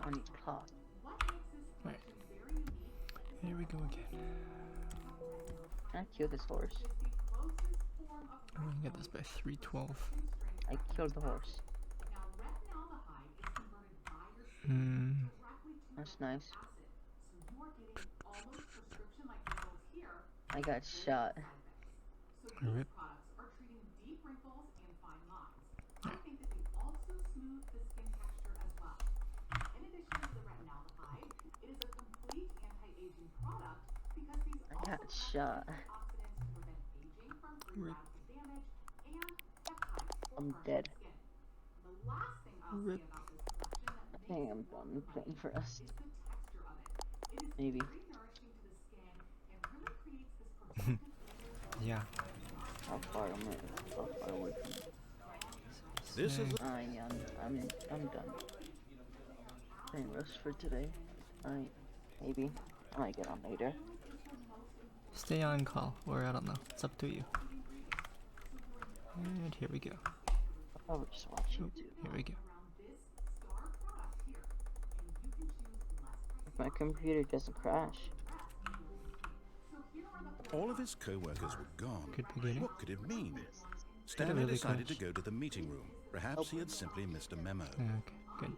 I need cloth. Right. Here we go again. Can I kill this horse? I'm gonna get this by 312. I killed the horse. Hmm. That's nice. I got shot. Rip. I got shot. Rip. I'm dead. Rip. I think I'm done playing for us. Maybe. Yeah. How far am I? How far away from it? This is Yeah, I'm done. Playing Rust for today. Maybe. I might get on later. Stay on call, or I don't know. It's up to you. And here we go. I would just watch Oh, YouTube. here we go. If my computer doesn't crash. all of his co-workers were gone. Good beginning. What could it mean? Stanley really decided to crash? go to the meeting room. Perhaps he had simply missed a memo. Okay, good.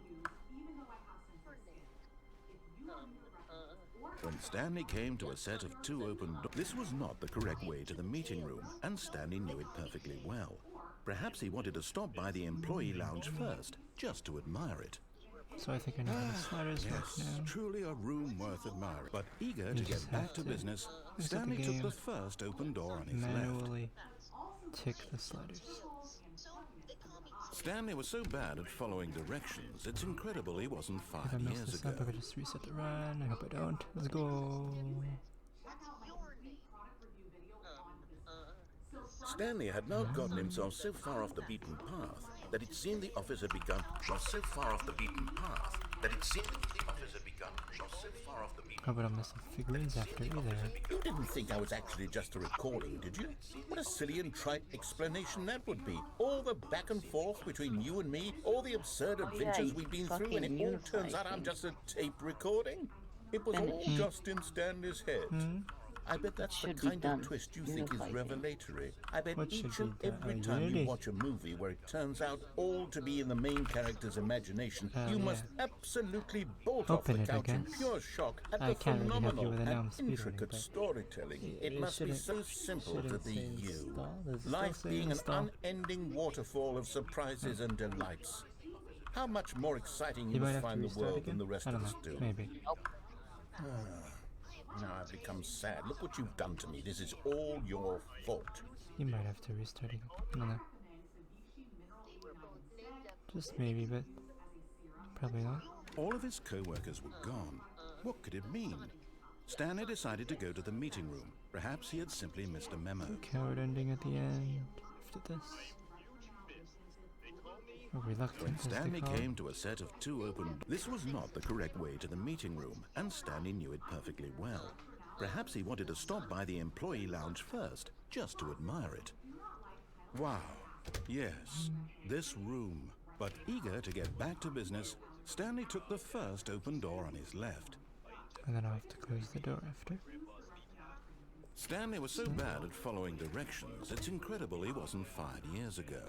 When Stanley came to a set of 2 open doors, this was not the correct way to the meeting room, and Stanley knew it perfectly well. Perhaps he wanted to stop by the employee lounge first, just to admire it. So I think I know how the sliders work Yes, now. truly a room worth admiring. But eager You to just get back have to to business, pick up the Stanley took game, the first open door on his left. Manually tick the sliders. Stanley was so bad at following directions, it's incredible he wasn't If I 5 mess years this ago. up, I could just reset the run. I hope I don't. Let's go. Stanley had now gotten himself so far off the beaten path that it seemed the office had begun. Hope I don't miss some figurines after either. You didn't think I was actually just a recording, did you? What a silly and trite explanation that would be. All the back and forth between you and me, all the absurd adventures you we've been through, and fucking it all unified turns out I'm thing. just a tape recording? It was all Finish. just in Stanley's head. I bet that's the Should be kind done. of twist you think is Unified thing. revelatory. I bet What each should and be done? every Oh, time you Unity. watch a movie where it turns out all to be in the main character's imagination, you yeah. must absolutely bolt off Open the it, I couch in guess. pure shock at I the can't really help you phenomenal with it now, I'm and speedrunning, intricate but storytelling. It it must be shouldn't- so simple to shouldn't be say you. install. Does it still Life say being an install? unending waterfall of surprises and delights. How much more exciting You you might must have to find the restart world again. than the rest I of don't us know. do. Maybe. Now I've become sad. Look what you've done to me. This is all your fault. You might have to restart again. I don't know. Just maybe, but probably not. All of his co-workers were gone. What could it mean? Stanley decided to go to the meeting room. Perhaps he had simply missed a memo. Coward ending at the end. After this. Or reluctant, When as they Stanley call it. came to a set of 2 open... This was not the correct way to the meeting room, and Stanley knew it perfectly well. Perhaps he wanted to stop by the employee lounge first, just to admire it. Wow. Yes, this room. But eager to get back to business, Stanley took the first open door on his left. And then I'll have to close the door after. Stanley was so bad at following directions, it's incredible he wasn't 5 years ago.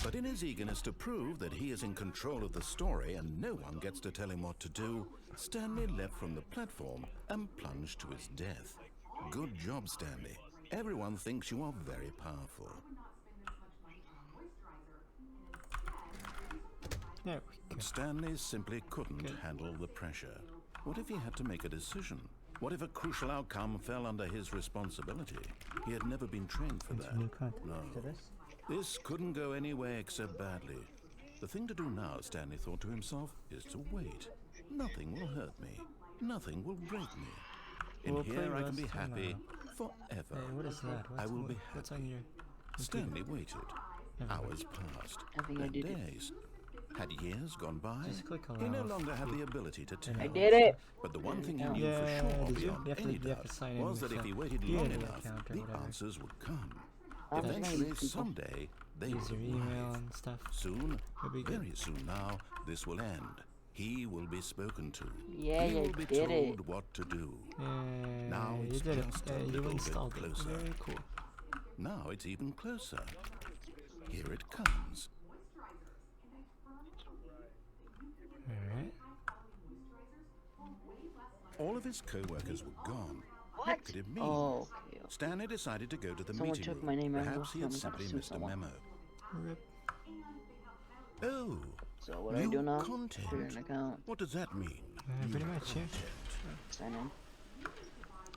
But in his eagerness to prove that he is in control of the story and no one gets to tell him what to do, Stanley leapt from the platform and plunged to his death. Good job, Stanley. Everyone thinks you are very powerful. There we go. Stanley simply couldn't handle the pressure. What if he had to make a decision? What if a crucial outcome fell under his responsibility? He had never been trained for that. New content No. after this. This couldn't go any way except badly. The thing to do now, Stanley thought to himself, is to wait. Nothing will hurt me. Nothing will break me. In We'll play here I can be Rust happy tomorrow. forever. Hey, what is that? I will be what's happy. on your... Stanley waited. Never mind. Hours passed. I think I Then did it. days. Had years gone by? Just click He no allow. longer had the ability to tell. I did it! But the one thing he Yeah, knew for did sure, you? beyond You have to- any you have doubt, to sign in was with that if the he waited Unity long enough, account or the whatever. answers would come. That's nice, Eventually, people. someday, they Use your would email arrive. and stuff. Soon, It'll be good. very soon now, this will end. He will be spoken to. Yeah, he will you be did told it. what to do. Yeah, Now you it's did it. just Yeah, a you little bit installed it. closer. Very cool. Now it's even closer. Here it comes. Alright. All of his co-workers were gone. What? What could it mean? Oh, okay. Stanley decided to go to the Someone meeting took room. my name and Perhaps he had I'm gonna simply sue missed a someone. memo. Rip. Oh, So what do I do new now? content. Create an account. What does that mean? Pretty much, yeah. Sign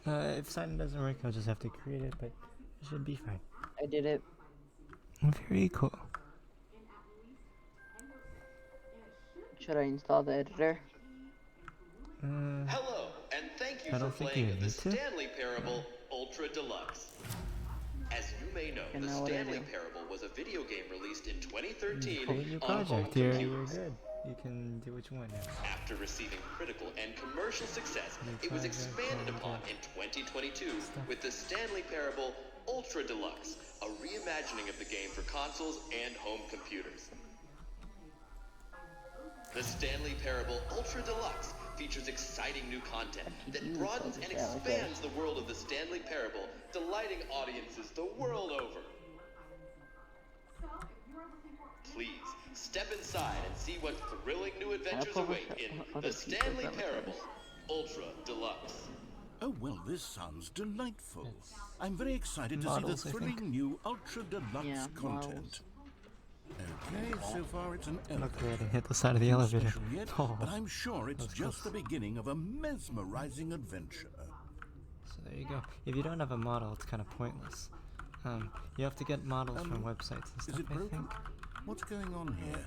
in. If sign doesn't work, I'll just have to create it, but it should be fine. I did it. Very cool. Should I install the editor? Hello, and thank you I for don't think playing you the need to. Stanley Parable Ultra Deluxe. As you may know, Okay, the now what do I Stanley do? Parable was a video game released in 2013 Create your on home project here. You're computers. good. You can do what you want now. After receiving critical and commercial success, New it was project, expanded new upon in 2022 with the Stanley Parable Ultra Deluxe, a reimagining of the game for consoles and home computers. The Stanley Parable Ultra Deluxe features exciting new content that broadens and expands the world of the Stanley Parable, delighting audiences the world over. Please, step inside and see what thrilling new adventures await in the Stanley Parable Ultra Deluxe. Oh, well, this sounds delightful. I'm very excited to Models, see I the think. thrilling new Ultra Deluxe Yeah, content. Okay, so far it's an Look, elevator. we hadn't hit the side of the elevator. Special yet, Oh. but I'm sure it's was just close. the beginning of a mesmerizing adventure. So there you go. If you don't have a model, it's kind of pointless. You have to get models from websites and Is stuff, it I broken? think. What's going on here?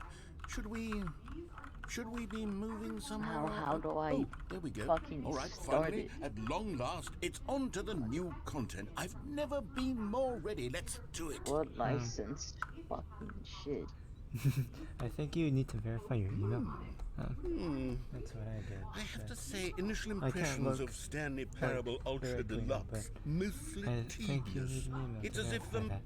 Should we be moving somewhere? How do I Oh, there we go. fucking All right, start finally, it? at long last, it's on to the new content. I've never been more ready. Let's do it. What licensed fucking shit? I think you need to verify your email. That's what I did. I have but to say, initial I can't impressions look of Stanley Parable Ultra directly now, Deluxe, but mostly I think you tedious. need an email It's to as if verify the... that.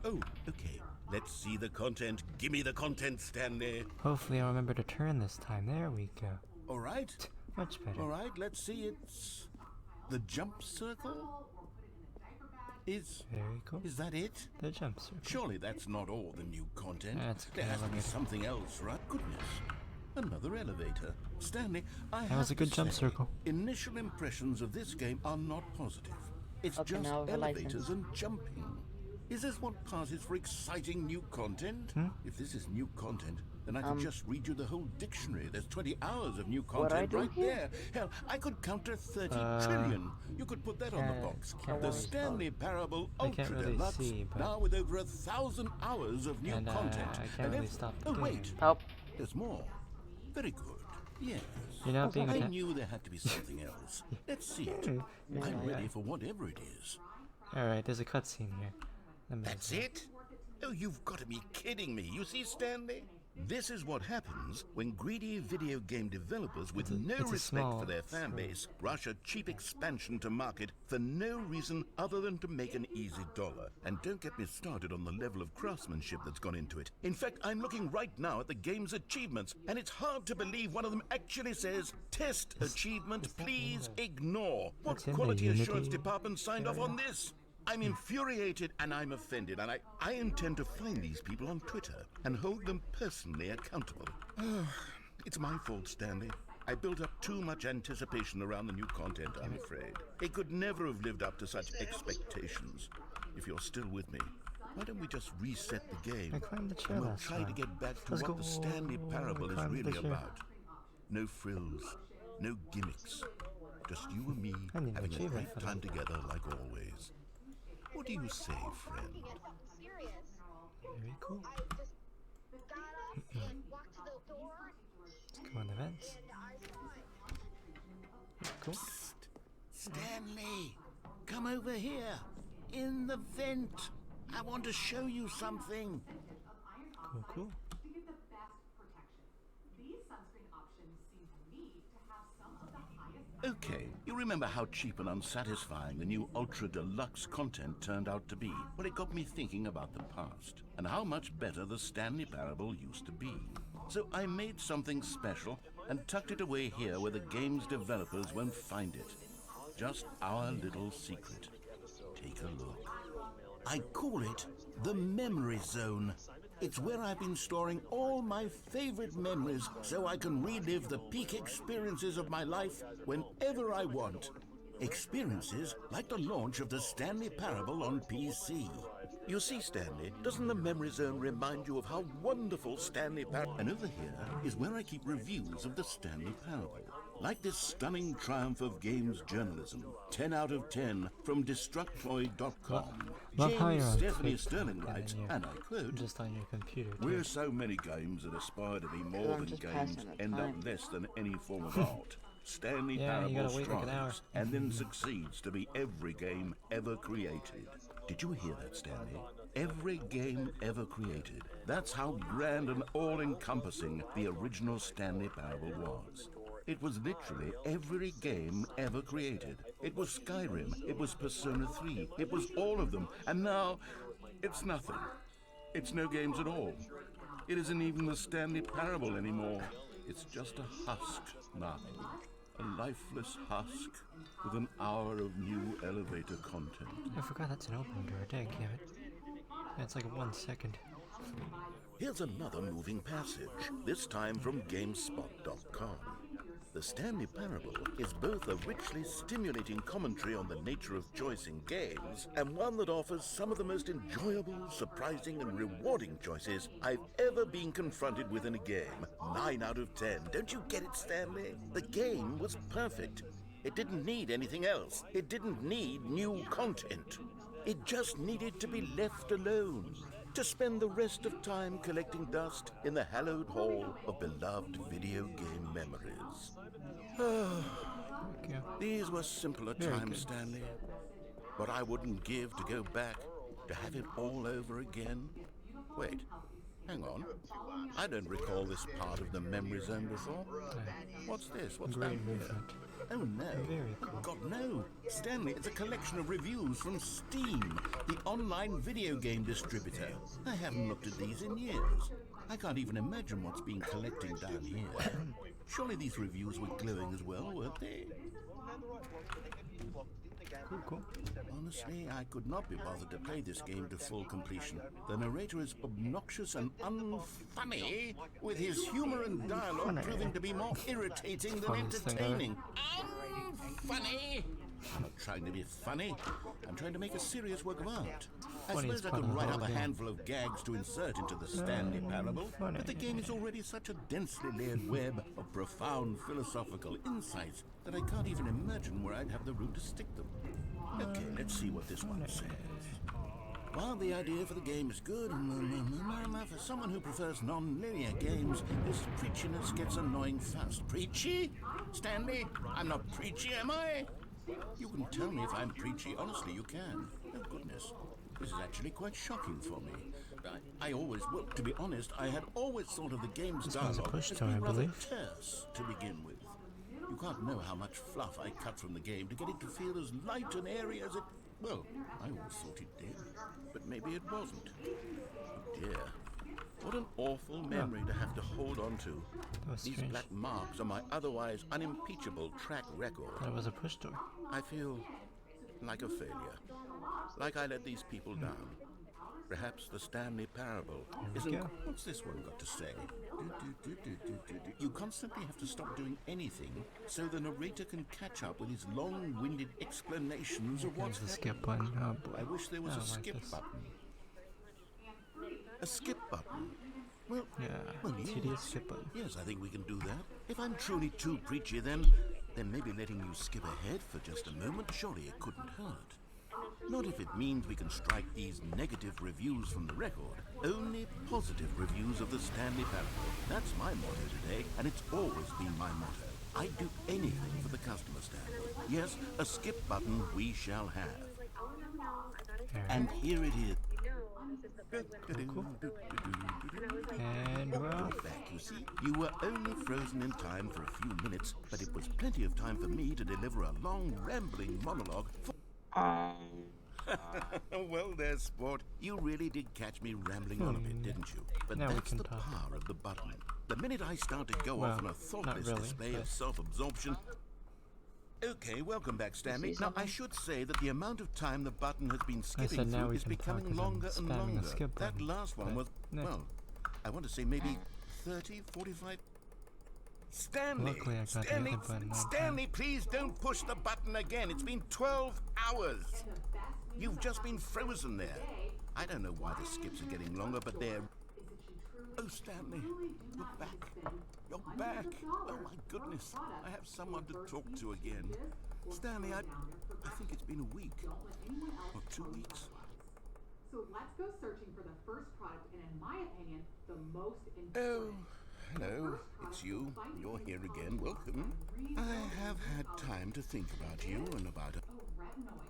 Oh, okay. Let's see the content. Give me the content, Stanley. Hopefully I'll remember to turn this time. There we go. All right. Much better. All right, let's see. It's the jump circle. Very cool. Is that it? The jump circle. Surely that's not all the new content. That's There has to be elevator. something else, right? Goodness. Another elevator. Stanley, I That was a have good to jump say, circle. Initial impressions of this game are not positive. It's Okay, just now I have a elevators license. and jumping. Is this what passes for exciting new content? If this is new content, then I could just read you the whole dictionary. There's 20 hours of new What I content do right here? there. Hell, I could counter 30 trillion. You could put that on the box. can't The really Stanley Parable I can't Ultra really Deluxe, see, but- now with over 1,000 hours of new And, content. I can't And really if- stop the Oh, game. wait. Help. There's more. Very good. Yes. You're not being I attacked. knew there had to be something else. Let's see it. I'm ready for whatever it is. Alright, there's a cutscene here. Let me That's just- it? Oh, you've got to be kidding me. You see, Stanley? This is what happens when greedy video game developers with no it's a respect small for their fan base rush a cheap expansion to market for no reason other than to make an easy dollar. And don't get me started on the level of craftsmanship that's gone into it. In fact, I'm looking right now at the game's achievements, and it's hard to believe one of them actually says, "Test achievement, please ignore." What That's in the quality assurance Unity department signed off on this? I'm infuriated and I'm offended, and I intend to find these people on Twitter and hold them personally accountable. It's my fault, Stanley. I built up too much anticipation around the new content, I'm afraid. It could never have lived up to such expectations. If you're still with me, why don't we just reset the game? I climbed the chair And we'll last try to time. get back to Let's what go. the Stanley Parable is Climb the really chair. about. No frills, no gimmicks. Just you and me I need an having a achievement great for time that. together like always. What do you say, friend? Very cool. Let's go on the vents. Cool. Stanley, come over here. In the vent. I want to show you something. Cool, cool. Okay, you remember how cheap and unsatisfying the new Ultra Deluxe content turned out to be? Well, it got me thinking about the past and how much better the Stanley Parable used to be. So I made something special and tucked it away here where the game's developers won't find it. Just our little secret. Take a look. I call it the memory zone. It's where I've been storing all my favorite memories so I can relive the peak experiences of my life whenever I want. Experiences like the launch of the Stanley Parable on PC. You see, Stanley, doesn't the memory zone remind you of how wonderful Stanley Parable... And over here is where I keep reviews of the Stanley Parable. Like this stunning triumph of games journalism. 10 out of 10 from Destructoid.com. James Stephanie Sterling writes, and I quote, just on your computer. "Where so many games that aspire to be more than games end up less than any form of art. Stanley Parable strives and then succeeds to be every game ever created." Did you hear that, Stanley? Every game ever created. That's how grand and all-encompassing the original Stanley Parable was. It was literally every game ever created. It was Skyrim, it was Persona 3, it was all of them, and now it's nothing. It's no games at all. It isn't even the Stanley Parable anymore. It's just a husk now. A lifeless husk with an hour of new elevator content. I forgot that's an open door, dang it. It's like 1 second. Here's another moving passage, this time from GameSpot.com. The Stanley Parable is both a richly stimulating commentary on the nature of choice in games, and one that offers some of the most enjoyable, surprising, and rewarding choices I've ever been confronted with in a game. 9 out of 10. Don't you get it, Stanley? The game was perfect. It didn't need anything else. It didn't need new content. It just needed to be left alone, to spend the rest of time collecting dust in the hallowed hall of beloved video game memories. These were simpler times, Stanley. But I wouldn't give to go back, to have it all over again. Wait, hang on. I don't recall this part of the memory zone before. What's this? What's down here? Oh no. Very cool. God, no. Stanley, it's a collection of reviews from Steam, the online video game distributor. I haven't looked at these in years. I can't even imagine what's been collecting down here. Surely these reviews were glowing as well, weren't they? Cool. Honestly, I could not be bothered to play this game to full completion. The narrator is obnoxious and unfunny, with his humor and dialogue proving to be more irritating than entertaining. Unfunny! I'm not trying to be funny. I'm trying to make a serious work of art. I suppose I could write up a handful of gags to insert into the Stanley Parable, but the game is already such a densely layered web of profound philosophical insights that I can't even imagine where I'd have the room to stick them. Okay, let's see what this one says. While the idea for the game is good, for someone who prefers non-linear games, this preachiness gets annoying fast. Preachy? Stanley, I'm not preachy, am I? You can tell me if I'm preachy. Honestly, you can. Oh, goodness. This is actually quite shocking for me. I always, well, to be honest, I had always thought of the game's dialogue as being rather terse to begin with. You can't know how much fluff I cut from the game to get it to feel as light and airy as it... Well, I always thought it did, but maybe it wasn't. Oh dear. What an awful memory to have to hold on to. These black marks on my otherwise unimpeachable track record. That was a push door. I feel like a failure. Like I let these people down. Perhaps the Stanley Parable isn't... What's this one got to say? You constantly have to stop doing anything so the narrator can catch up with his long-winded explanations of what's happening. Skip button. Oh boy. I wish there was a skip button. A skip button? Well, tedious skip button. Yes, I think we can do that. If I'm truly too preachy, then maybe letting you skip ahead for just a moment, surely it couldn't hurt. Not if it means we can strike these negative reviews from the record. Only positive reviews of the Stanley Parable. That's my motto today, and it's always been my motto. I'd do anything for the customer, Stanley. Yes, a skip button we shall have. And here it is. And we're off. Back, you see. You were only frozen in time for a few minutes, but it was plenty of time for me to deliver a long, rambling monologue for... Well there, sport. You really did catch me rambling on a bit, didn't you? But Now we that's can the talk. power of the button. The minute I start to go off on a thoughtless really, display of but- self-absorption... Okay, welcome back, Stanley. Now, I should say that the amount of time the button has been skipping said now through we is can talk becoming 'cause I'm longer and spamming a longer. skip That button, last one but, was, yeah. well, I want to say maybe 30, 45... Stanley! Luckily I got the Stanley! other button on Stanley, please don't push the button again. It's been 12 hours. You've just been frozen there. I don't know why the skips are getting longer, but they're... Oh, Stanley, you're back. You're back. Oh, my goodness. I have someone to talk to again. Stanley, I think it's been a week. Or 2 weeks. So let's go searching for the first product, and in my opinion, the most Oh, important. hello. It's you. You're here again. Welcome. I have had time to think about you and about... Oh, retinoid.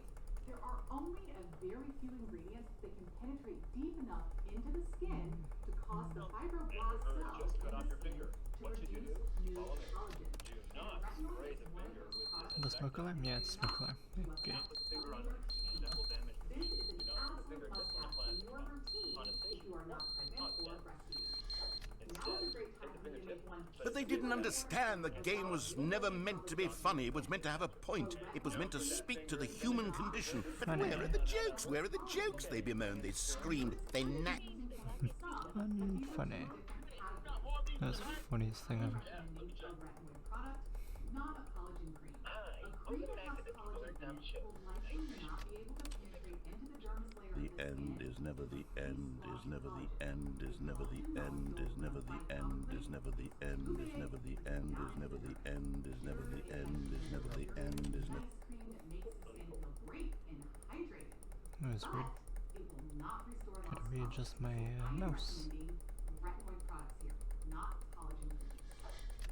There are only a very few ingredients that can penetrate deep enough into the skin to cause the fibroblast cells in the skin to produce new collagen. And retinoid is one of those products The smoke alarm? Yeah, it's smoke alarm. Good. cellular change. This is an absolute must-have in your routine if you are not pregnant or breastfeeding. Now is a great time for you to make one. But they didn't understand the game was never meant to be funny. It was meant to have a point. It was meant to speak to the human condition. But where are the jokes? Where are the jokes? They bemoaned. They screamed. They nagged. Unfunny. That's the funniest thing ever. Not a collagen cream. A cream that has collagen in it will likely not be able to penetrate into the dermis layer The of the end skin. is never the end, is never the end, is never the end, is never the end, is never the end, is never the end, is never the end, is never the end, is never the end, is never... Nice cream that makes the skin feel great and hydrated. That was weird. It will not restore Gotta lost readjust my I'm mouse. recommending retinoid products here, not collagen creams.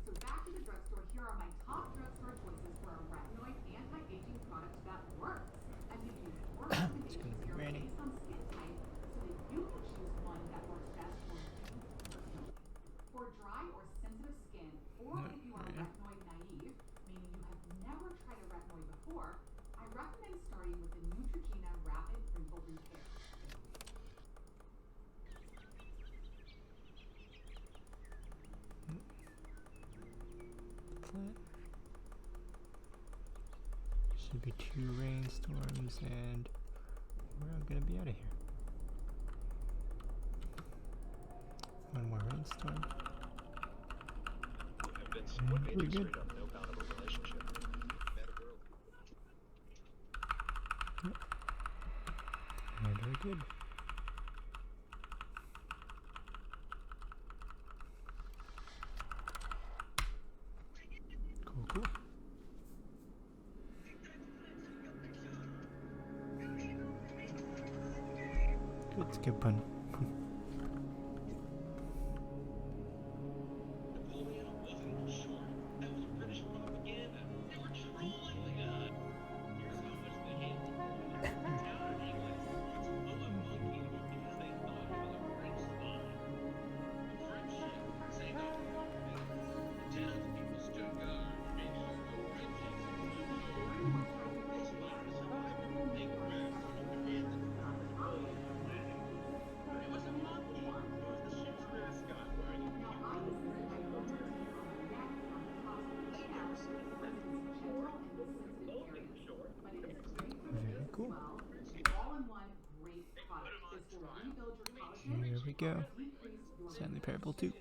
So back to the drugstore, here are my top drugstore choices for a retinoid anti-aging product that works. I give you 4 recommendations here rainy. based on skin type so that you can choose one that works best for you personally. For dry or sensitive skin, or if you are retinoid naive, meaning you have never tried a retinoid before, I recommend starting with the Neutrogena Rapid Wrinkle Repair. Should be 2 rainstorms and we're gonna be out of here. 1 more rainstorm. And we're good. Yep. And we're good. Cool, cool. Good skip button. Napoleon wasn't short. That was British propaganda. They were trolling the guy. Here's how much they hated him. Town in England was full of monkeys because they thought he was a French spy. The French ship sank off the mountain. The townspeople stood guard, made sure no Frenchies would live over. They spotted a survivor. They grabbed him and demanded Napoleon. It was a monkey. It was the ship's mascot wearing a cape. Very cool. All-in-one great product. This will rebuild your collagen. Here we go. Stanley Parable 2.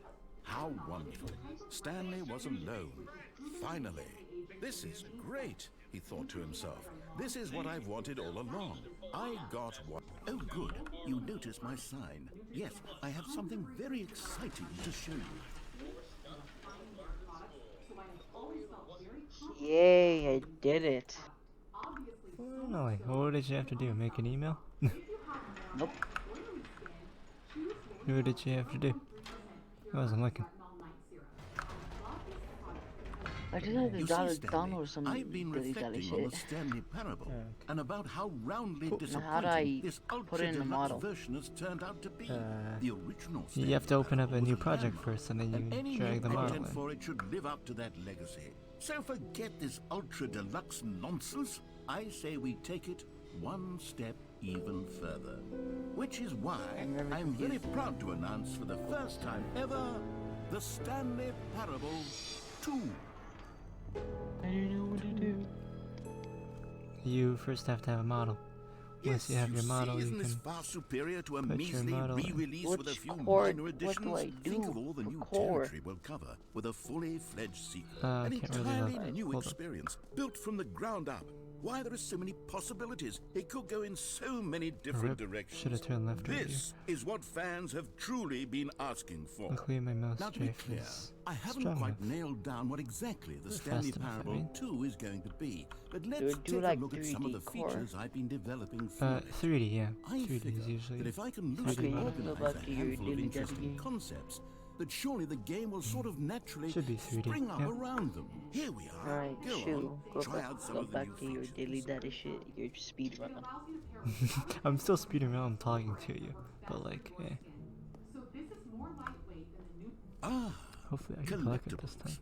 How wonderful. Stanley was alone. Finally. This is great, he thought to himself. This is what I've wanted all along. I got what... Oh, good. You noticed my sign. Yes, I have something very exciting to show you. Yay, I did it. Finally. What did you have to do? Make an email? Nope. What did you have to do? I wasn't looking. I just had to You see, download Stanley, some I've been dilly dally reflecting on shit. the Stanley Parable Okay. and about how roundly Now how do disappointing I this put it in the ultra-deluxe model? version has turned out to be. The original You have to open up a Stanley new Parable was project landmark, first and then and you any drag new the model content in. for it should live up to that legacy. So forget this ultra-deluxe nonsense. I say we take it one step even further. Which is why never I'm very confused. proud to announce for the first time ever, the Stanley Parable 2. I don't know what to do. You first have to have a model. Once you have your model, see, you isn't this can far superior to a put your measly model in. re-release with a Which few core- minor what additions? do I Think do of all the for new core? territory we'll cover with a fully fledged sequel. I An can't really entirely look. new Hold on. experience, built from the ground up. Why, there are so many possibilities. It could go in so many different Rip. directions. Should have turned left over This is what fans have truly been asking for. Luckily, my mouse Now, to be strafe clear, is I haven't strong quite enough. nailed down what exactly the We're Stanley fast enough, I Parable mean. 2 is going to be. But let's it do take like a look at some of the 3D core? features I've been developing for it. 3D, yeah. I 3D figure is usually. that if I can 3D loosely model. Go organize back a to your handful of dilly interesting daddy. concepts, that surely the game will sort of naturally Should be 3D, spring up yeah. around them. Here we are. Alright, Go shoo. on, try out some Go of the back new to your features. dilly daddy shit. Your speed run. allows you to pair with I'm still speeding around talking to you, but like, eh. So this is more lightweight than the new Ah, Hopefully I can collect it this time. collectibles.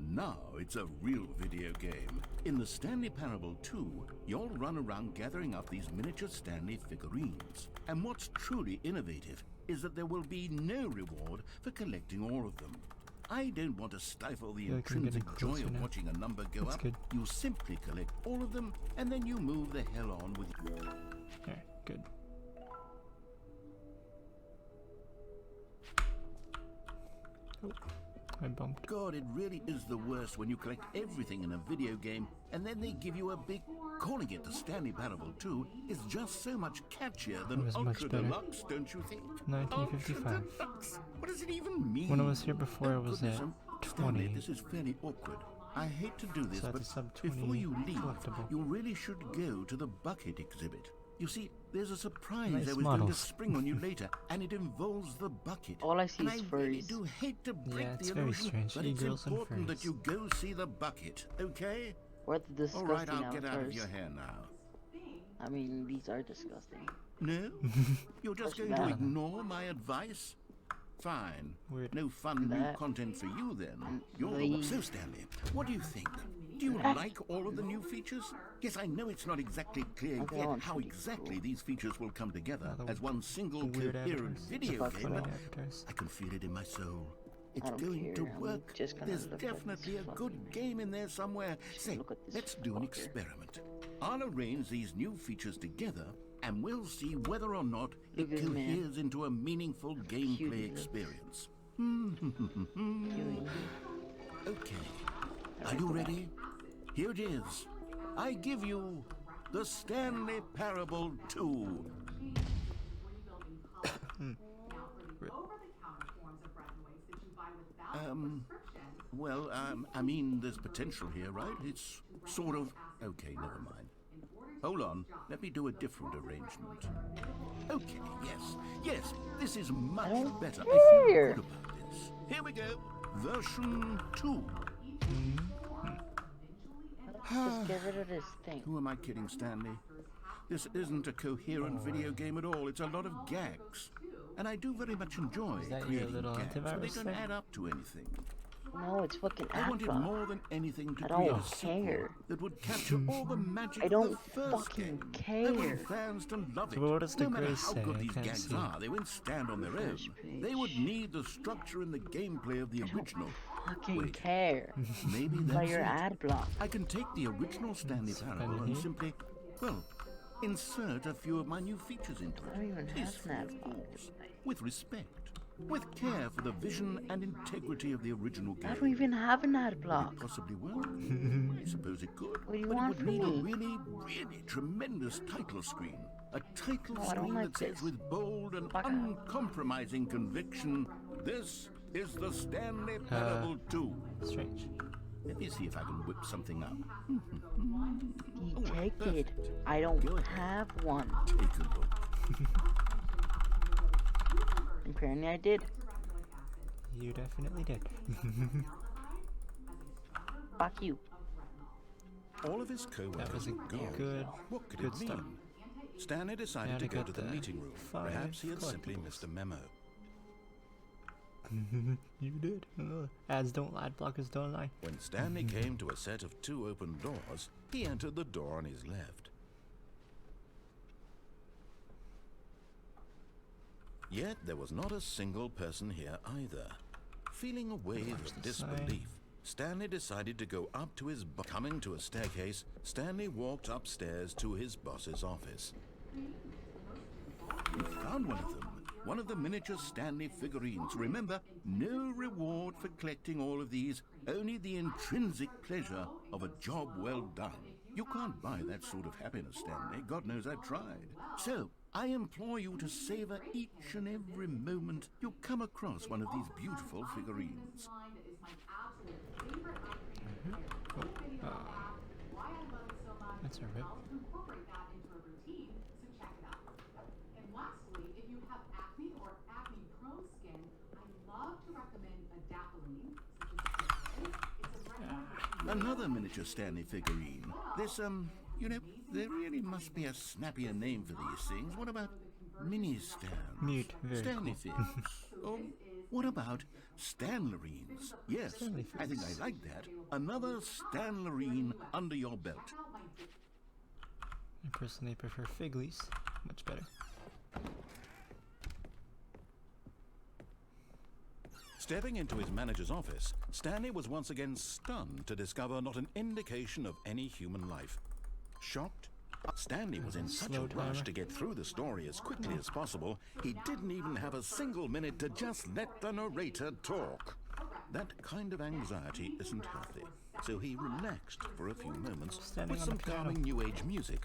Now it's a real video game. In the Stanley Parable 2, you'll run around gathering up these miniature Stanley figurines. And what's truly innovative is that there will be no reward for collecting all of them. I don't want to stifle the feel like I'm getting intrinsic joy closer of now. watching a number go That's up. good. You simply collect all of them, and then you move the hell on with Alright, good. Oh, I bumped. God, it really is the worst when you collect everything in a video game and then they give you a big... Calling it the Stanley Parable 2 is just so much catchier than It was much Ultra better. Deluxe, don't you think? 1955. Ultra Deluxe? What does it even mean? When I was here before, I was goodness, at Stanley, 20. this is fairly awkward. I hate to do this, So at but the sub before 20 you leave, collectible. you really should go to the bucket exhibit. You see, there's a surprise Nice I was going to models. spring on you later, and it involves the bucket. All I see and is I really furries. do hate to break Yeah, it's the very illusion, strange. but it's E-girls and important that furries. you go see the bucket, okay? Or the All right, disgusting I'll get out of outdoors. your hair now. I mean, these are disgusting. No? You're just What's going to that? ignore my advice? Fine. Weird. No fun new That- content for you then. You're the the- one. So, Stanley, what do you think? Do you like all of the new features? Yes, I know it's not exactly clear Okay, yet that one's how pretty exactly cool. these features will come together Yeah, the as one single weird coherent avatars. video Fuck game, funny but avatars. I can feel it in my soul. It's I don't going to care, I'm work. just gonna There's look at this definitely a good fucking- game in there somewhere. Say, look at this let's do an fucker. experiment. I'll arrange these new features together, and we'll see whether or not it Look at this man. coheres into a meaningful gameplay he looks. experience. Viewing. Okay. Are you ready? Here it is. I give you the Stanley Parable 2. Well, I mean, there's potential here, right? It's sort of... Okay, never mind. Hold on, let me do a different arrangement. Okay, yes, this is much don't better. I feel care. good about this. Here we go, version 2. Just get rid of this thing. Who am I kidding, Stanley? This isn't a coherent video game at all. It's a lot of gags. And I do very much enjoy Is that your creating little gags, but they antivirus don't thing? add up to anything. No, it's fucking I wanted Apple. more than anything to I create don't a sequel care. that would capture all the magic I don't of the first fucking game. I want care. fans to love it. So what does the no matter grace how say? good I these can't gags see. are, they won't stand on their own. First They would page. need the structure and the gameplay of the original. Fucking Wait. care. Maybe By that's your it. ad block. I can take the original Stanley Parable and here. simply, well, insert a few of my new features into it. I don't even have Tastefully, an ad of block. course, with respect, with care for the vision and integrity of the original game. I don't even have an ad block. It possibly work. I suppose it could. What do you but want it would from need a me? really, really tremendous title screen. A title No, I don't screen like that says this. with bold and Fuck out. uncompromising conviction, this is the Stanley Parable 2. Strange. Let me see if I can whip something up. Take it. perfect. I don't Go ahead. have one. Take a look. Apparently I did. You definitely did. Fuck you. All of his co-workers That was a were gone. good, What could good it start. mean? Stanley decided Now to to go get to the the meeting room. 5 Perhaps he had simply collectibles. missed a memo. You did. Ads don't lie, blockers don't lie. When Stanley came to a set of 2 open doors, he entered the door on his left. Yet there was not a single person here either. Feeling a wave of disbelief, Stanley decided to go up to his coming to a staircase, Stanley walked upstairs to his boss's office. We found one of them. One of the miniature Stanley figurines. Remember, no reward for collecting all of these, only the intrinsic pleasure of a job well done. You can't buy that sort of happiness, Stanley. God knows I've tried. So, I implore you to savor each and every moment you come across one of these beautiful figurines. That's a rip. Another miniature Stanley figurine. This, you know, there really must be a snappier name for these things. What about mini-stands? Mute, very Stanley cool. fins. Or what about Stanlerines? Yes, Stanley I think I like that. Another Stanlerine under your belt. I personally prefer Figlies. Much better. Stepping into his manager's office, Stanley was once again stunned to discover not an indication of any human life. Shocked, Stanley was in such a rush to get through the story as quickly as possible, he didn't even have a single minute to just let the narrator talk. That kind of anxiety isn't healthy, so he relaxed for a few moments with some calming new age music.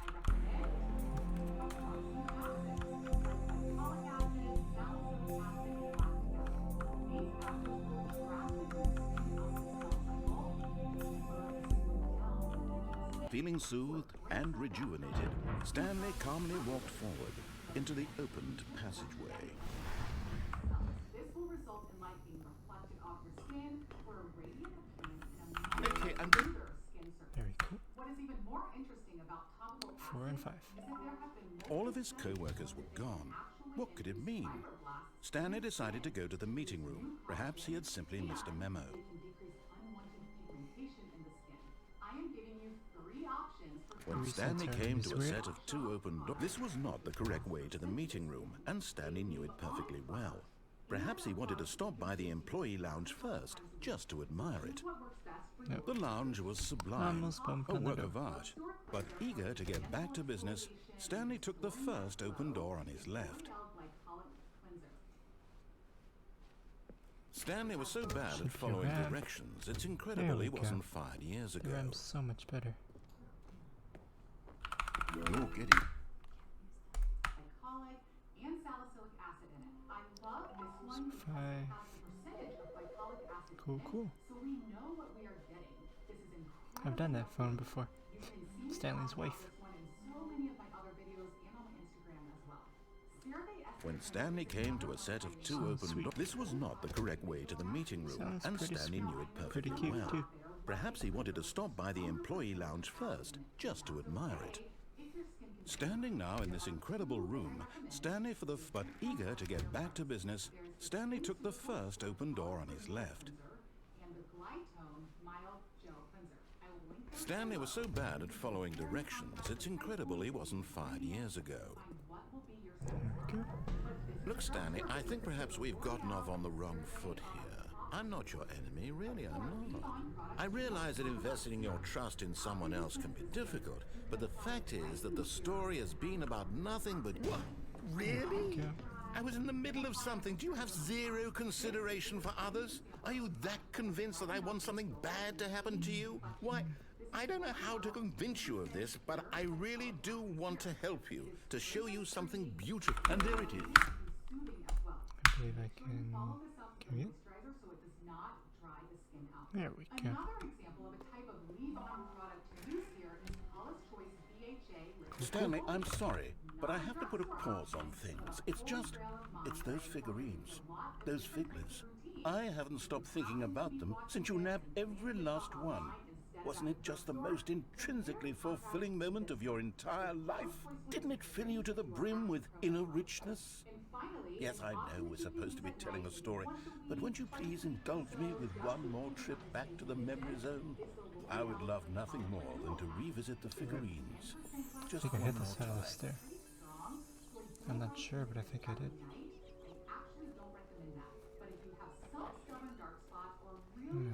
Feeling soothed and rejuvenated, Stanley calmly walked forward into the opened passageway. This will result in light being reflected off your skin for a radiant appearance and a Okay, I'm good. skin surface. Very cool. What is even more interesting about topical 4 and 5. is that there have been All of his co-workers were gone. What could it mean? Stanley decided to go to the meeting room. Perhaps he had simply missed a memo. can decrease unwanted pigmentation in the skin. I am giving you 3 options for When Stanley came to a set of 2 open doors, this was not the correct way to the meeting room, and Stanley knew it perfectly well. Perhaps he wanted to stop by the employee lounge first, just to admire it. what works best for you. The lounge was sublime, Almost bumped a on the work of door. art. But eager to get back to business, Stanley took the first open door on his left. Glycolic cleanser. Stanley was so bad at Shift your following RAM. directions, it's There incredible we he go. wasn't fired years The ago. RAM's so much better. You're getting Glycolic and salicylic acid in it. I love this one because it 5. has a percentage of glycolic acid Cool, in it, cool. so we know what we are getting. This is incredible. I've done that phone before. You can see me Stanley's talk about wife. this one in so many of my other videos and on my Instagram as well. CeraVe When Stanley came to a set of 2 open doors, this was not the correct way to the meeting room, Sounds and pretty Stanley sweet. knew it Pretty perfectly cute, well. too. Perhaps he wanted to stop by the employee lounge first, just to admire it. Standing now in this incredible room, Stanley but eager to get back to business, Stanley took the first open door on his left. and the Glytone mild gel cleanser. I will link them Stanley was so bad at following directions, it's incredible he wasn't fired years ago. on what will be your Look, Stanley, I think perhaps we've gotten off on the wrong foot here. I'm not your enemy, really, I'm not. I realize that investing your trust in someone else can be difficult, but the fact is that the story has been about nothing but... What? Really? Okay. I was in the middle of something. Do you have zero consideration for others? Are you that convinced that I want something bad to happen to you? Why, I don't know how to convince you of this, but I really do want to help you, to show you something beautiful. And there it is. soothing as well. I believe I can. Follow this up with Can we? moisturizer so it does not dry the skin out. There we go. Another example of a type of leave-on product to use here is Paula's Choice BHA liquid. Stanley, I'm sorry, but I have to put a pause on things. It's those figurines, those figlets. I haven't stopped thinking about them since you nabbed every last one. Wasn't it just the most intrinsically fulfilling moment of your entire life? Didn't it fill you to the brim with inner richness? Yes, I know we're supposed to be telling a story, but won't you please indulge me with one more trip back to the memory zone? I would love nothing more than to revisit the figurines. I Just think I one hit more this out of the time. stair. I'm not sure, but I think I did.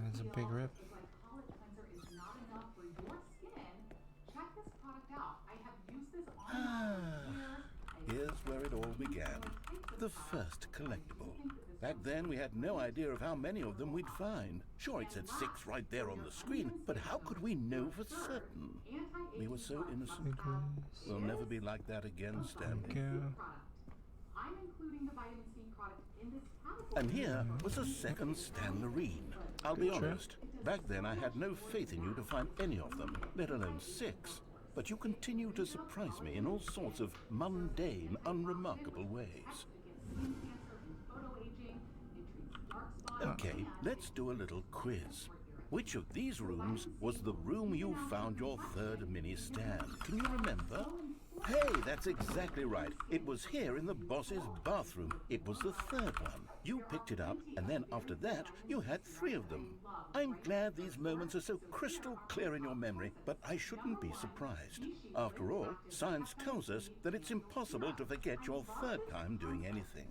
That's a big rip. The glycolic cleanser is not enough for your skin. Check this product out. I have used this on my years. Here's where it all began. The first collectible. Back then, we had no idea of how many of them we'd find. Sure, it said 6 right there on the screen, but how could we know for certain? We were so innocent. We'll never be like that again, Stanley. I'm including the vitamin C product in this category. And here was a second Stanlerine. I'll be honest, back then I had no faith in you to find any of them, let alone 6. But you continue to surprise me in all sorts of mundane, unremarkable ways. Okay, let's do a little quiz. Which of these rooms was the room you found your third mini stand? Can you remember? Hey, that's exactly right. It was here in the boss's bathroom. It was the third one. You picked it up, and then after that, you had 3 of them. I'm glad these moments are so crystal clear in your memory, but I shouldn't be surprised. After all, science tells us that it's impossible to forget your third time doing anything.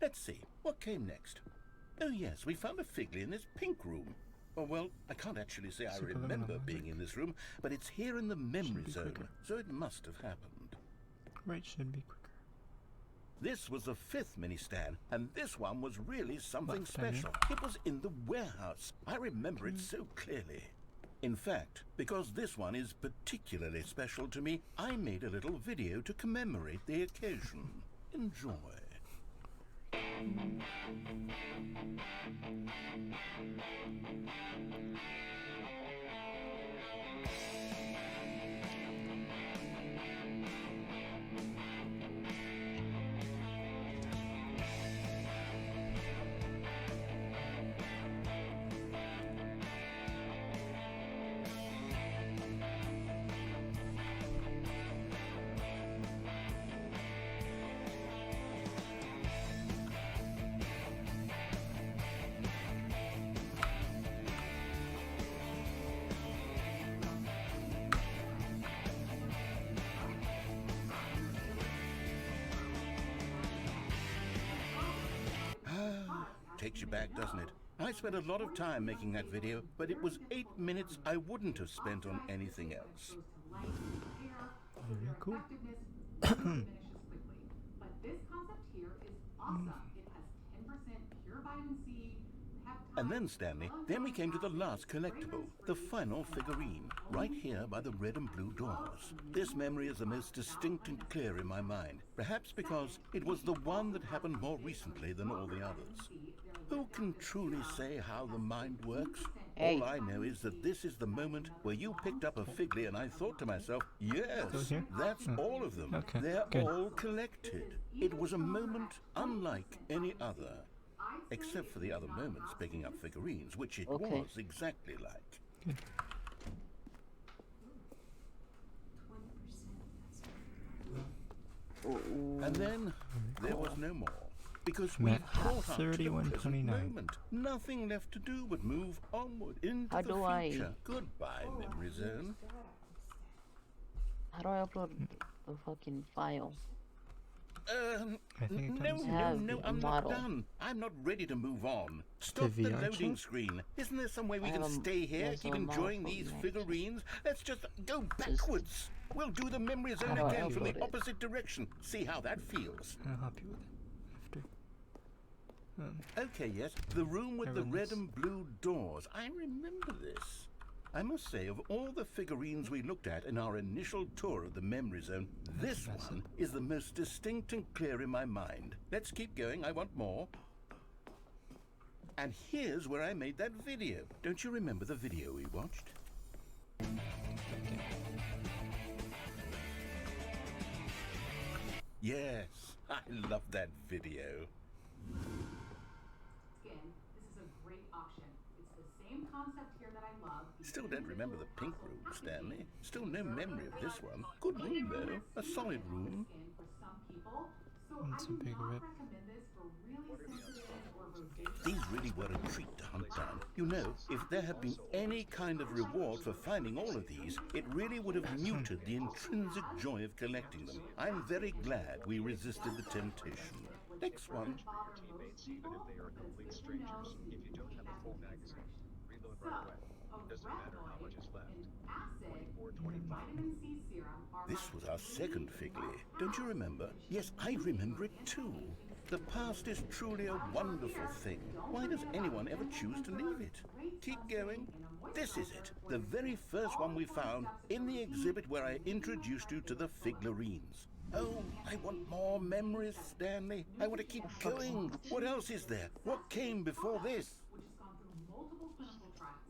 Let's see, what came next? Oh yes, we found a Figley in this pink room. Oh well, I can't actually say I remember being in this room, but it's here in the memory zone, so it must have happened. Right should be quicker. This was the 5th mini stand, and this one was really something special. It was in the warehouse. I remember it so clearly. In fact, because this one is particularly special to me, I made a little video to commemorate the occasion. Enjoy. Takes you back, doesn't it? I spent a lot of time making that video, but it was 8 minutes I wouldn't have spent on anything else. Very cool. But this concept here is awesome. It has 10% pure vitamin C. And then, Stanley, then we came to the last collectible, the final figurine, right here by the red and blue doors. This memory is the most distinct and clear in my mind, perhaps because it was the one that happened more recently than all the others. Who can truly say how the mind works? All I know is that this is the moment where you picked up a Figley and I thought to myself, yes, that's all of them. Okay, They're good. all collected. It was a moment unlike any other. Except for the other moments picking up figurines, which it was exactly like. Good. And then there was no more. Because we've caught up to the present moment. Nothing left to do but move onward into the future. Goodbye, memory zone. How do I upload the fucking file? I think it No, I'm not done. I'm not ready to move on. Stop the loading screen. Isn't there some way we can stay here, keep enjoying these figurines? Let's just go backwards. We'll do the memory zone again from the opposite direction. See how that feels. I'll help you with it. Okay, yes, the room with the red and blue doors. I remember this. I must say, of all the figurines we looked at in our initial tour of the memory zone, this one is the most distinct and clear in my mind. Let's keep going, I want more. And here's where I made that video. Don't you remember the video we watched? Yes, I love that video. This is a great option. It's the same concept here that I love. Still don't remember the pink room, Stanley. Still no memory of this one. Good room, though. A solid room. For some people, so That's a big rip. recommend this for really sensitive or rosacea. These really were a treat to hunt down. You know, if there had been any kind of reward for finding all of these, it really would have muted the intrinsic joy of collecting them. I'm very glad we resisted the temptation. Next one. Your teammates, even if they are complete strangers. If you don't have a full magazine, reload right away. Doesn't matter how much is left. 24, 25. This was our second Figley. Don't you remember? Yes, I remember it too. The past is truly a wonderful thing. Why does anyone ever choose to leave it? Keep going. This is it. The very first one we found in the exhibit where I introduced you to the Figlarines. Oh, I want more memories, Stanley. I want to keep going. What else is there? What came before this? Which has gone through multiple clinical trials.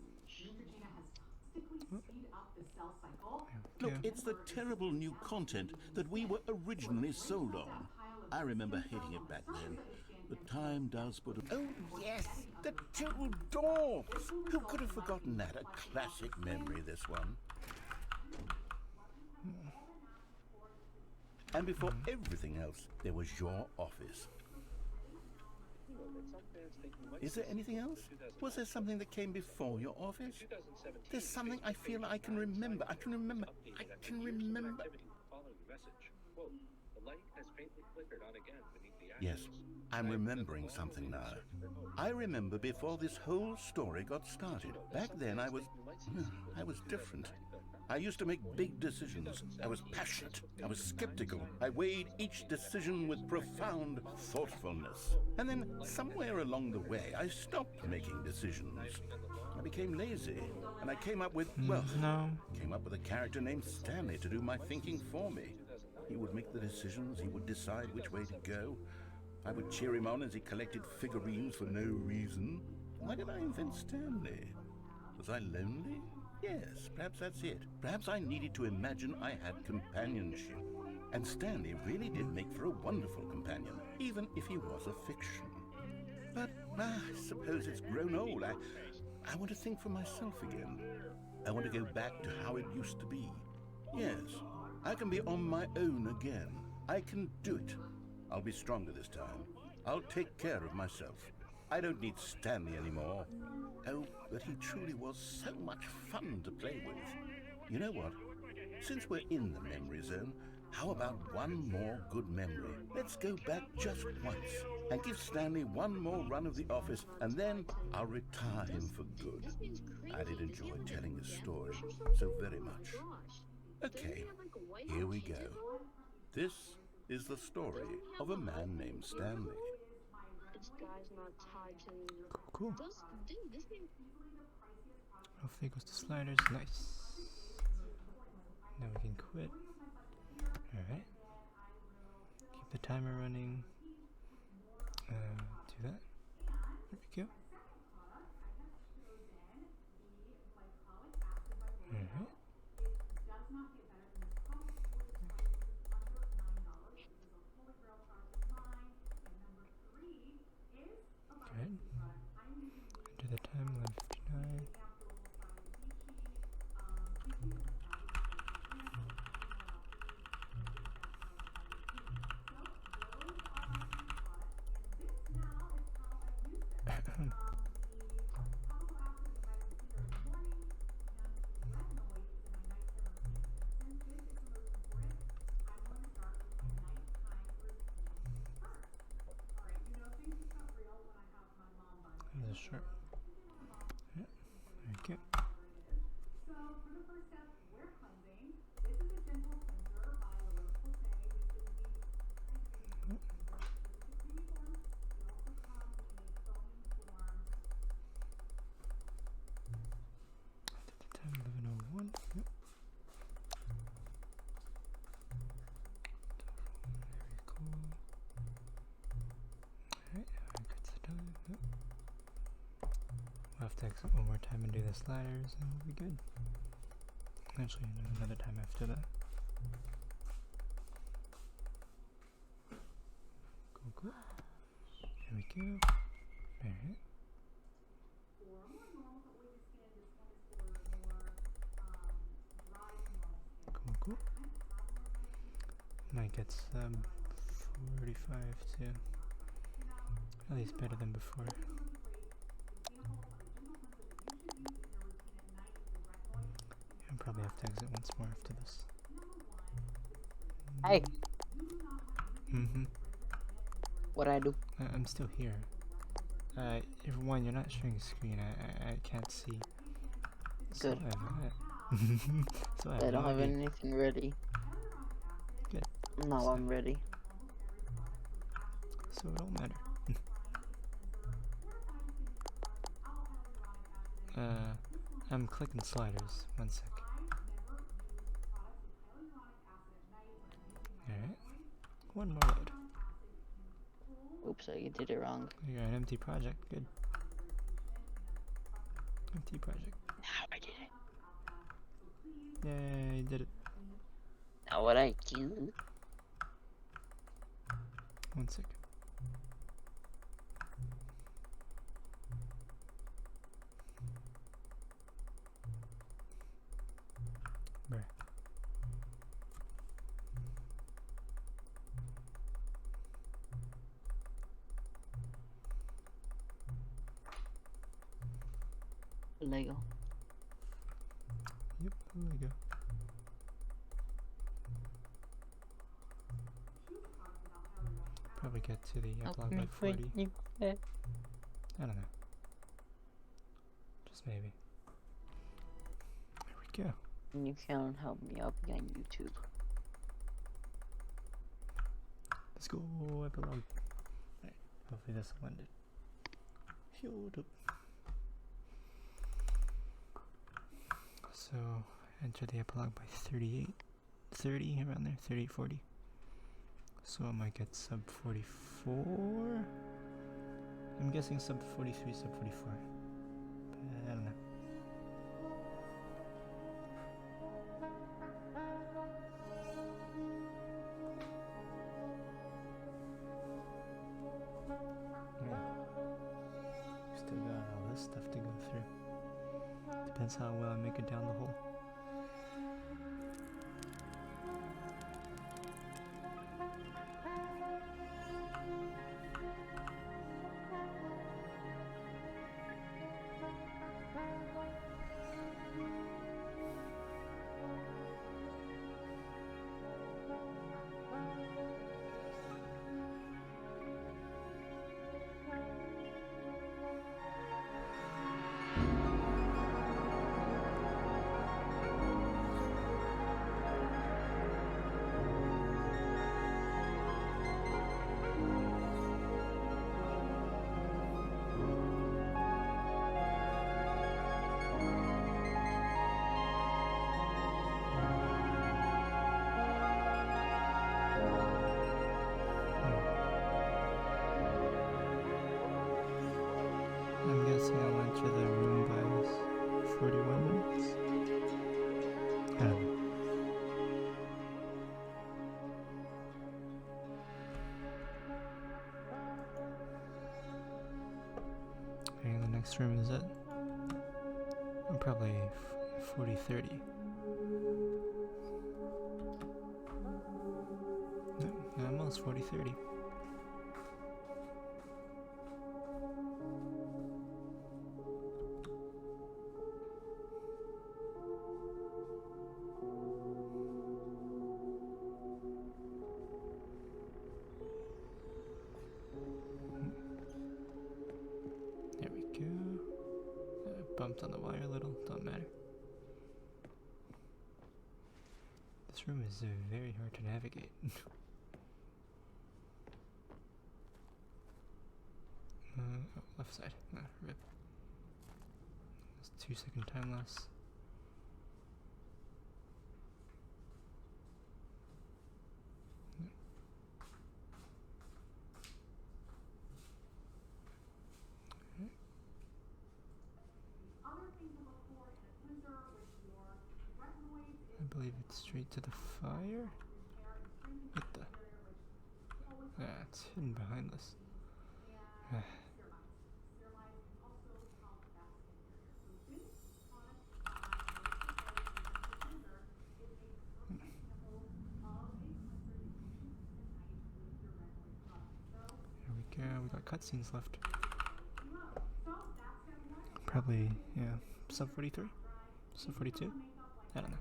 Neutrogena has toxically speed up the cell cycle. Look, it's the terrible new content that we were originally sold on. I remember hating it back then. But time does put a... Oh, yes! The two dwarfs! Who could have forgotten that? A classic memory, this one. And before everything else, there was your office. Is there anything else? Was there something that came before your office? There's something I feel I can remember. I can remember. Yes, I'm remembering something now. I remember before this whole story got started. Back then I was different. I used to make big decisions. I was passionate. I was skeptical. I weighed each decision with profound thoughtfulness. And then somewhere along the way, I stopped making decisions. I became lazy, and I came up with, came up with a character named Stanley to do my thinking for me. He would make the decisions. He would decide which way to go. I would cheer him on as he collected figurines for no reason. Why did I invent Stanley? Was I lonely? Yes, perhaps that's it. Perhaps I needed to imagine I had companionship. And Stanley really did make for a wonderful companion, even if he was a fiction. But I suppose it's grown old. I want to think for myself again. I want to go back to how it used to be. Yes, I can be on my own again. I can do it. I'll be stronger this time. I'll take care of myself. I don't need Stanley anymore. Oh, but he truly was so much fun to play with. You know what? Since we're in the memory zone, how about one more good memory? Let's go back just once and give Stanley one more run of the office, and then I'll retire him for good. I did enjoy telling his story so very much. Okay, here we go. This is the story of a man named Stanley. This guy's not tied to Cool. Hopefully it goes to sliders. Nice. Now we can quit. Alright. Keep the timer running. Do that. There we go. Alright. Good. Enter the time, 11:59. There's a sharp. Yeah, there you go. So for the first step, we're cleansing. This is a gentle cleanser by This is the creamy form. It also comes in a foaming form. At the time, 11:01. Yep. Very cool. Alright, that's the time. Yep. We'll have to exit one more time and do the sliders, and we'll be good. Actually, another time after that. Cool. Here we go. Alright. For more normal to oily skin, this one is for more dry to normal skin. Cool. Might get 45 too. At least better than before. I'll probably have to exit once more after this. Hey, Mm-hmm. What I do? I'm still here. If one, you're not showing screen. I can't see. So Good. so I don't no have idea. anything ready. Good. Now So- I'm ready. So it don't matter. I'm clicking sliders. 1 sec. Alright. One more load. Oops, I did it wrong. You got an empty project. Good. Empty project. Now I did it. Yay, you did it. Now what I do? 1 sec. Bruh. Lego. Yep, there we go. Probably get to the epilogue by 40. I don't know. Just maybe. There we go. And you can help me out on YouTube. Let's go epilogue. Alright, hopefully this will end it. Hold up. So, enter the epilogue by 38, 30, around there, 38, 40. So I might get sub 44. I'm guessing sub 43, sub 44. But I don't know. Still got all this stuff to go through. Depends how well I make it down the hole. I'm guessing I'll enter the room by 41 minutes. I don't know. Okay, the next room is it. I'm probably 40-30. No, almost 40-30. There we go. Bumped on the wire a little, don't matter. This room is very hard to navigate. Oh, left side. Ah, rip. That's 2-second time loss. I believe it's straight to the fire. What the? Ah, it's hidden behind this. Ah. Here we go. We got cutscenes left. Probably, yeah, sub 43, sub 42. I don't know.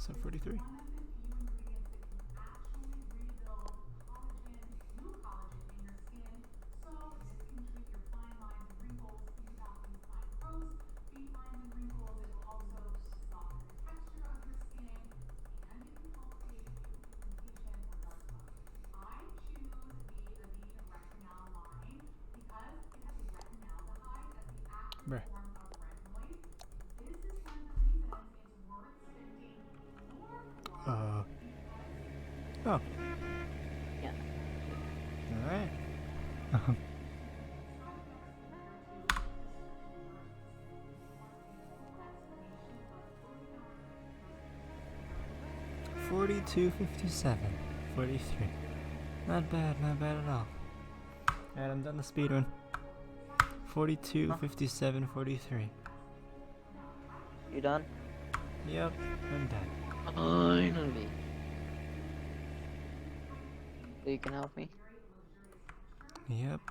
So 43. Bruh. Oh. Yeah. Alright. 42.57. 43. Not bad at all. Alright, I'm done the speedrun. 42.57. 43. You done? Yep, I'm done. Finally. So you can help me? Yep.